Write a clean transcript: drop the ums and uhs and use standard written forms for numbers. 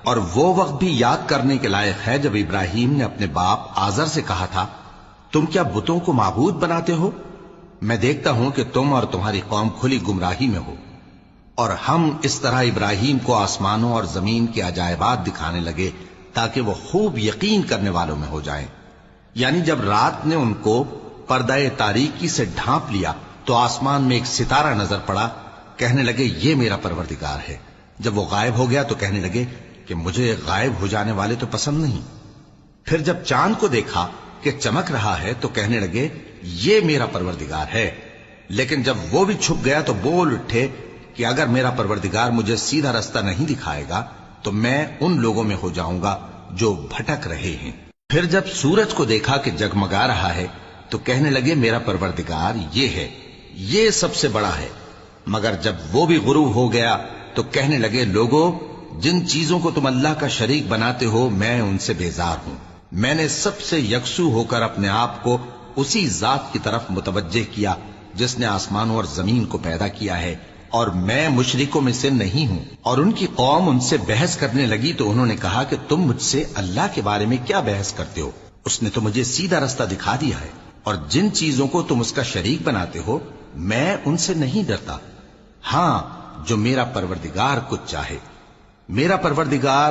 اور وہ وقت بھی یاد کرنے کے لائق ہے جب ابراہیم نے اپنے باپ آزر سے کہا تھا، تم کیا بتوں کو معبود بناتے ہو؟ میں دیکھتا ہوں کہ تم اور تمہاری قوم کھلی گمراہی میں ہو۔ اور ہم اس طرح ابراہیم کو آسمانوں اور زمین کے عجائبات دکھانے لگے تاکہ وہ خوب یقین کرنے والوں میں ہو جائیں۔ یعنی جب رات نے ان کو پردہ تاریکی سے ڈھانپ لیا تو آسمان میں ایک ستارہ نظر پڑا، کہنے لگے یہ میرا پروردگار ہے۔ جب وہ غائب ہو گیا تو کہنے لگے کہ مجھے غائب ہو جانے والے تو پسند نہیں۔ پھر جب چاند کو دیکھا کہ چمک رہا ہے تو کہنے لگے یہ میرا پروردگار ہے۔ لیکن جب وہ بھی چھپ گیا تو بول اٹھے کہ اگر میرا پروردگار مجھے سیدھا رستہ نہیں دکھائے گا تو میں ان لوگوں میں ہو جاؤں گا جو بھٹک رہے ہیں۔ پھر جب سورج کو دیکھا کہ جگمگا رہا ہے تو کہنے لگے میرا پروردگار یہ ہے، یہ سب سے بڑا ہے۔ مگر جب وہ بھی غروب ہو گیا تو کہنے لگے لوگوں، جن چیزوں کو تم اللہ کا شریک بناتے ہو میں ان سے بیزار ہوں۔ میں نے سب سے یکسو ہو کر اپنے آپ کو اسی ذات کی طرف متوجہ کیا جس نے آسمانوں اور زمین کو پیدا کیا ہے، اور میں مشرکوں میں سے نہیں ہوں۔ اور ان کی قوم ان سے بحث کرنے لگی تو انہوں نے کہا کہ تم مجھ سے اللہ کے بارے میں کیا بحث کرتے ہو؟ اس نے تو مجھے سیدھا رستہ دکھا دیا ہے، اور جن چیزوں کو تم اس کا شریک بناتے ہو میں ان سے نہیں ڈرتا، ہاں جو میرا پروردگار کچھ چاہے۔ میرا پروردگار